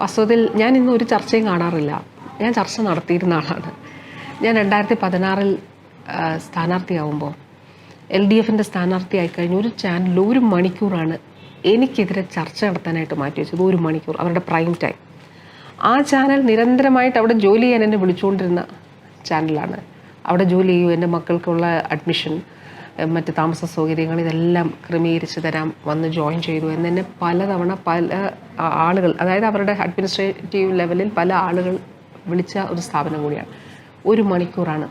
വാസ്തവത്തിൽ ഞാൻ ഇന്ന് ഒരു ചർച്ചയും കാണാറില്ല. ഞാൻ ചർച്ച നടത്തിയിരുന്ന ആളാണ്. ഞാൻ 2016 സ്ഥാനാർത്ഥിയാവുമ്പോൾ LDFിൻ്റെ സ്ഥാനാർത്ഥിയായി കഴിഞ്ഞ ഒരു ചാനലിൽ 1 മണിക്കൂറാണ് എനിക്കെതിരെ ചർച്ച നടത്താനായിട്ട് മാറ്റിവെച്ചത്. 1 മണിക്കൂർ അവരുടെ പ്രൈം ടൈം. ആ ചാനൽ നിരന്തരമായിട്ട് അവിടെ ജോലി ചെയ്യാൻ എന്നെ വിളിച്ചുകൊണ്ടിരുന്ന ചാനലാണ്. അവിടെ ജോലി ചെയ്യൂ, എൻ്റെ മക്കൾക്കുള്ള അഡ്മിഷൻ, മറ്റ് താമസ സൗകര്യങ്ങൾ ഇതെല്ലാം ക്രമീകരിച്ച് തരാം, വന്ന് ജോയിൻ ചെയ്തു എന്നെ പലതവണ പല ആളുകൾ, അതായത് അവരുടെ അഡ്മിനിസ്ട്രേറ്റീവ് ലെവലിൽ പല ആളുകൾ വിളിച്ച ഒരു സ്ഥാപനം കൂടിയാണ്. 1 മണിക്കൂറാണ്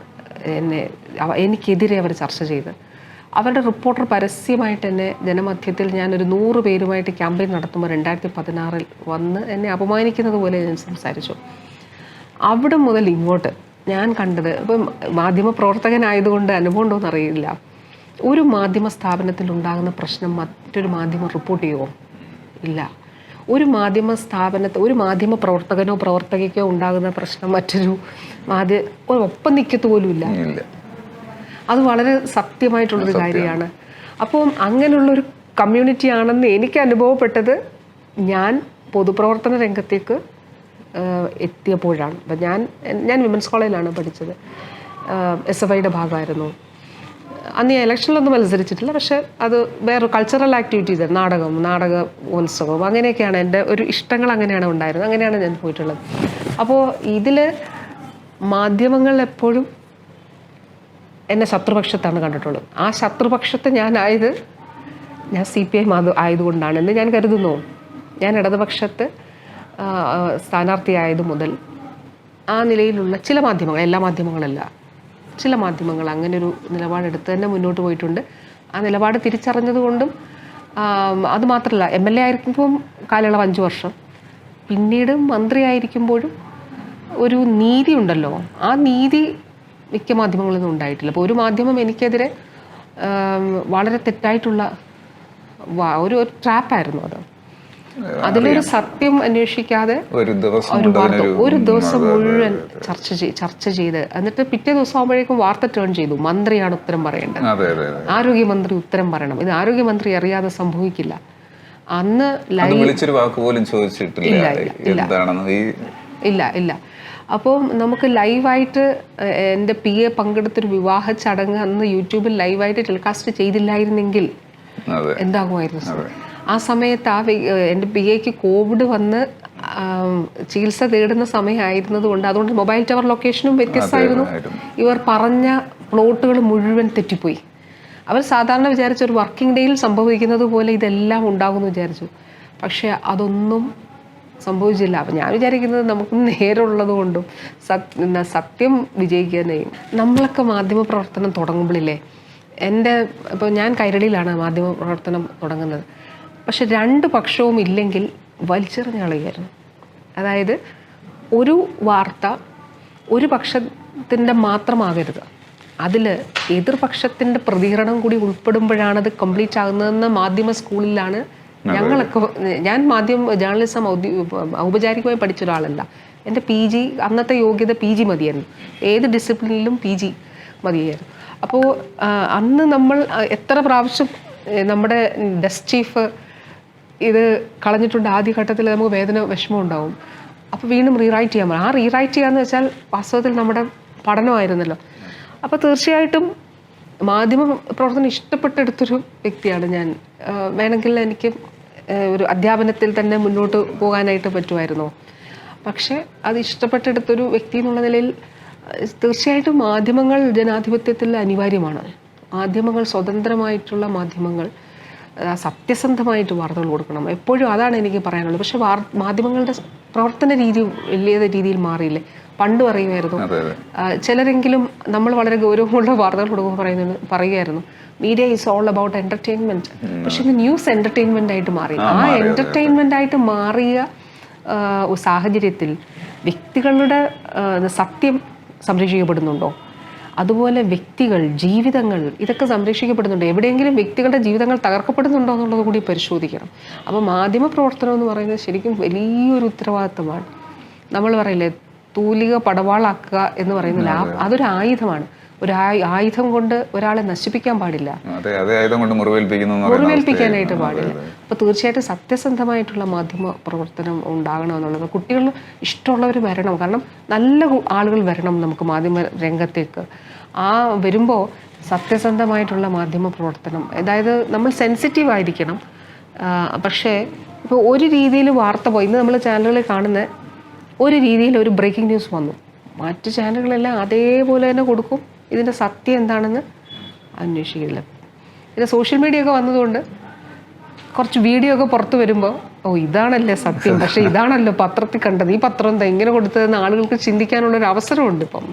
എനിക്കെതിരെ അവർ ചർച്ച ചെയ്ത്. അവരുടെ റിപ്പോർട്ടർ പരസ്യമായിട്ട് എന്നെ ജനമധ്യത്തിൽ ഞാനൊരു 100 പേരുമായിട്ട് ക്യാമ്പയിൻ നടത്തുമ്പോൾ 2016 വന്ന് എന്നെ അപമാനിക്കുന്നത് പോലെ ഞാൻ സംസാരിച്ചു. അവിടെ മുതൽ ഇങ്ങോട്ട് ഞാൻ കണ്ടത്, ഇപ്പം മാധ്യമപ്രവർത്തകനായതുകൊണ്ട് അനുഭവം ഉണ്ടോയെന്ന് അറിയില്ല, ഒരു മാധ്യമ സ്ഥാപനത്തിൽ ഉണ്ടാകുന്ന പ്രശ്നം മറ്റൊരു മാധ്യമം റിപ്പോർട്ട് ചെയ്യുമോ? ഇല്ല. ഒരു മാധ്യമ സ്ഥാപനത്തിൽ ഒരു മാധ്യമ പ്രവർത്തകനോ പ്രവർത്തകയ്ക്കോ ഉണ്ടാകുന്ന പ്രശ്നം മറ്റൊരു ഒപ്പം നിൽക്കത്ത് പോലും ഇല്ല. അത് വളരെ സത്യമായിട്ടുള്ളൊരു കാര്യമാണ്. അപ്പം അങ്ങനെയുള്ളൊരു കമ്മ്യൂണിറ്റി ആണെന്ന് എനിക്ക് അനുഭവപ്പെട്ടത് ഞാൻ പൊതുപ്രവർത്തന രംഗത്തേക്ക് എത്തിയപ്പോഴാണ്. അപ്പം ഞാൻ വിമൻസ് കോളേജിലാണ് പഠിച്ചത്. SFIയുടെ ഭാഗമായിരുന്നു. അന്ന് ഞാൻ ഇലക്ഷനിലൊന്നും മത്സരിച്ചിട്ടില്ല, പക്ഷേ അത് വേറെ കൾച്ചറൽ ആക്ടിവിറ്റീസ്, നാടകോത്സവം, അങ്ങനെയൊക്കെയാണ് എൻ്റെ ഒരു ഇഷ്ടങ്ങൾ, അങ്ങനെയാണ് ഉണ്ടായിരുന്നത്. അങ്ങനെയാണ് ഞാൻ പോയിട്ടുള്ളത്. അപ്പോൾ ഇതിൽ മാധ്യമങ്ങൾ എപ്പോഴും എന്നെ ശത്രുപക്ഷത്താണ് കണ്ടിട്ടുള്ളത്. ആ ശത്രുപക്ഷത്ത് ഞാൻ CPI ആയതുകൊണ്ടാണെന്ന് ഞാൻ കരുതുന്നു. ഞാൻ ഇടതുപക്ഷത്ത് സ്ഥാനാർത്ഥിയായത് മുതൽ ആ നിലയിലുള്ള ചില മാധ്യമങ്ങൾ, എല്ലാ മാധ്യമങ്ങളല്ല, ചില മാധ്യമങ്ങൾ അങ്ങനെ ഒരു നിലപാടെടുത്ത് തന്നെ മുന്നോട്ട് പോയിട്ടുണ്ട്. ആ നിലപാട് തിരിച്ചറിഞ്ഞതുകൊണ്ടും, അതുമാത്രമല്ല, MLA ആയിരിക്കുമ്പം കാലയളവ് 5 വർഷം, പിന്നീട് മന്ത്രിയായിരിക്കുമ്പോഴും ഒരു നീതി ഉണ്ടല്ലോ, ആ നീതി മിക്ക മാധ്യമങ്ങളൊന്നും ഉണ്ടായിട്ടില്ല. അപ്പോൾ ഒരു മാധ്യമം എനിക്കെതിരെ വളരെ തെറ്റായിട്ടുള്ള ഒരു ട്രാപ്പായിരുന്നു അത്. അതിലൊരു സത്യം അന്വേഷിക്കാതെ ഒരു ദിവസം മുഴുവൻ ചർച്ച ചെയ്ത് എന്നിട്ട് പിറ്റേ ദിവസം ആകുമ്പോഴേക്കും വാർത്ത ടേൺ ചെയ്തു. മന്ത്രിയാണ് ഉത്തരം പറയേണ്ടത്, ആരോഗ്യമന്ത്രി ഉത്തരം പറയണം. ഇത് ആരോഗ്യമന്ത്രി അറിയാതെ സംഭവിക്കില്ല. അന്ന് ഇല്ല. അപ്പോൾ നമുക്ക് ലൈവായിട്ട് എൻ്റെ PA പങ്കെടുത്തൊരു വിവാഹ ചടങ്ങ് അന്ന് യൂട്യൂബിൽ ലൈവായിട്ട് ടെലികാസ്റ്റ് ചെയ്തില്ലായിരുന്നെങ്കിൽ എന്താകുമായിരുന്നു? ആ സമയത്ത് എൻ്റെ PAക്ക് കോവിഡ് വന്ന് ചികിത്സ തേടുന്ന സമയമായിരുന്നത് കൊണ്ട്, അതുകൊണ്ട് മൊബൈൽ ടവർ ലൊക്കേഷനും വ്യത്യസ്തമായിരുന്നു. ഇവർ പറഞ്ഞ പ്ലോട്ടുകൾ മുഴുവൻ തെറ്റിപ്പോയി. അവർ സാധാരണ വിചാരിച്ച ഒരു വർക്കിംഗ് ഡേയിൽ സംഭവിക്കുന്നത് പോലെ ഇതെല്ലാം ഉണ്ടാകുമെന്ന് വിചാരിച്ചു. പക്ഷേ അതൊന്നും സംഭവിച്ചില്ല. അപ്പം ഞാൻ വിചാരിക്കുന്നത് നമുക്ക് നേരമുള്ളത് കൊണ്ടും സത്യം വിജയിക്കാനെയും. നമ്മളൊക്കെ മാധ്യമപ്രവർത്തനം തുടങ്ങുമ്പോഴില്ലേ, ഇപ്പോൾ ഞാൻ കൈരളിയിലാണ് മാധ്യമപ്രവർത്തനം തുടങ്ങുന്നത്. പക്ഷെ 2 പക്ഷവും ഇല്ലെങ്കിൽ വലിച്ചെറിഞ്ഞളയായിരുന്നു. അതായത് ഒരു വാർത്ത ഒരു പക്ഷത്തിൻ്റെ മാത്രമാകരുത്, അതിൽ എതിർപക്ഷത്തിൻ്റെ പ്രതികരണം കൂടി ഉൾപ്പെടുമ്പോഴാണത് കംപ്ലീറ്റ് ആകുന്നതെന്ന് മാധ്യമ സ്കൂളിലാണ് ഞങ്ങളൊക്കെ. ഞാൻ ജേർണലിസം ഔപചാരികമായി പഠിച്ച ഒരാളല്ല. എൻ്റെ PG അന്നത്തെ യോഗ്യത PG മതിയായിരുന്നു. ഏത് ഡിസിപ്ലിനിലും PG മതിയായിരുന്നു. അപ്പോൾ അന്ന് നമ്മൾ എത്ര പ്രാവശ്യം നമ്മുടെ ഡെസ്ക് ചീഫ് ഇത് കളഞ്ഞിട്ടുണ്ട്. ആദ്യഘട്ടത്തിൽ നമുക്ക് വിഷമം ഉണ്ടാവും. അപ്പോൾ വീണ്ടും റീറൈറ്റ് ചെയ്യാൻ പറയും. ആ റീറൈറ്റ് ചെയ്യാന്ന് വെച്ചാൽ വാസ്തവത്തിൽ നമ്മുടെ പഠനമായിരുന്നല്ലോ. അപ്പോൾ തീർച്ചയായിട്ടും മാധ്യമ പ്രവർത്തനം ഇഷ്ടപ്പെട്ടെടുത്തൊരു വ്യക്തിയാണ് ഞാൻ. വേണമെങ്കിൽ എനിക്ക് ഒരു അധ്യാപനത്തിൽ തന്നെ മുന്നോട്ട് പോകാനായിട്ട് പറ്റുമായിരുന്നു. പക്ഷേ അത് ഇഷ്ടപ്പെട്ടെടുത്തൊരു വ്യക്തി എന്നുള്ള നിലയിൽ തീർച്ചയായിട്ടും മാധ്യമങ്ങൾ ജനാധിപത്യത്തിൽ അനിവാര്യമാണ്. മാധ്യമങ്ങൾ, സ്വതന്ത്രമായിട്ടുള്ള മാധ്യമങ്ങൾ, സത്യസന്ധമായിട്ട് വാർത്തകൾ കൊടുക്കണം. എപ്പോഴും അതാണ് എനിക്ക് പറയാനുള്ളത്. പക്ഷെ മാധ്യമങ്ങളുടെ പ്രവർത്തന രീതി വലിയ രീതിയിൽ മാറിയില്ലേ? പണ്ട് പറയുമായിരുന്നു ചിലരെങ്കിലും, നമ്മൾ വളരെ ഗൗരവമുള്ള വാർത്തകൾ കൊടുക്കുമ്പോൾ പറയുമായിരുന്നു media is all about entertainment. പക്ഷെ ഇത് ന്യൂസ് എൻ്റർടൈൻമെൻ്റ് ആയിട്ട് മാറി. ആ എൻ്റർടൈൻമെൻ്റ് ആയിട്ട് മാറിയ സാഹചര്യത്തിൽ വ്യക്തികളുടെ സത്യം സംരക്ഷിക്കപ്പെടുന്നുണ്ടോ? അതുപോലെ വ്യക്തികൾ, ജീവിതങ്ങൾ, ഇതൊക്കെ സംരക്ഷിക്കപ്പെടുന്നുണ്ട്. എവിടെയെങ്കിലും വ്യക്തികളുടെ ജീവിതങ്ങൾ തകർക്കപ്പെടുന്നുണ്ടോ എന്നുള്ളത് കൂടി പരിശോധിക്കണം. അപ്പോൾ മാധ്യമ പ്രവർത്തനം എന്ന് പറയുന്നത് ശരിക്കും വലിയൊരു ഉത്തരവാദിത്തമാണ്. നമ്മൾ പറയില്ലേ, തൂലിക പടവാളാക്കുക എന്ന് പറയുന്നില്ല, അതൊരു ആയുധമാണ്. ഒരു ആയുധം കൊണ്ട് ഒരാളെ നശിപ്പിക്കാൻ പാടില്ല, മുറിവേൽപ്പിക്കാനായിട്ട് പാടില്ല. അപ്പോൾ തീർച്ചയായിട്ടും സത്യസന്ധമായിട്ടുള്ള മാധ്യമ പ്രവർത്തനം ഉണ്ടാകണമെന്നുള്ളത്, കുട്ടികൾ ഇഷ്ടമുള്ളവർ വരണം, കാരണം നല്ല ആളുകൾ വരണം നമുക്ക് മാധ്യമ രംഗത്തേക്ക്. ആ വരുമ്പോൾ സത്യസന്ധമായിട്ടുള്ള മാധ്യമ പ്രവർത്തനം, അതായത് നമ്മൾ സെൻസിറ്റീവ് ആയിരിക്കണം. പക്ഷേ ഇപ്പോൾ ഒരു രീതിയിൽ വാർത്ത പോയി, ഇന്ന് നമ്മൾ ചാനലുകളിൽ കാണുന്ന ഒരു രീതിയിൽ ഒരു ബ്രേക്കിംഗ് ന്യൂസ് വന്നു, മറ്റു ചാനലുകളെല്ലാം അതേപോലെ തന്നെ കൊടുക്കും, ഇതിൻ്റെ സത്യം എന്താണെന്ന് അന്വേഷിക്കില്ല. പിന്നെ സോഷ്യൽ മീഡിയ ഒക്കെ വന്നതുകൊണ്ട് കുറച്ച് വീഡിയോ ഒക്കെ പുറത്ത് വരുമ്പോൾ ഇതാണല്ലേ സത്യം, പക്ഷേ ഇതാണല്ലോ പത്രത്തിൽ കണ്ടത്, ഈ പത്രം എന്താ ഇങ്ങനെ കൊടുത്തതെന്ന് ആളുകൾക്ക് ചിന്തിക്കാനുള്ളൊരു അവസരമുണ്ട് ഇപ്പം.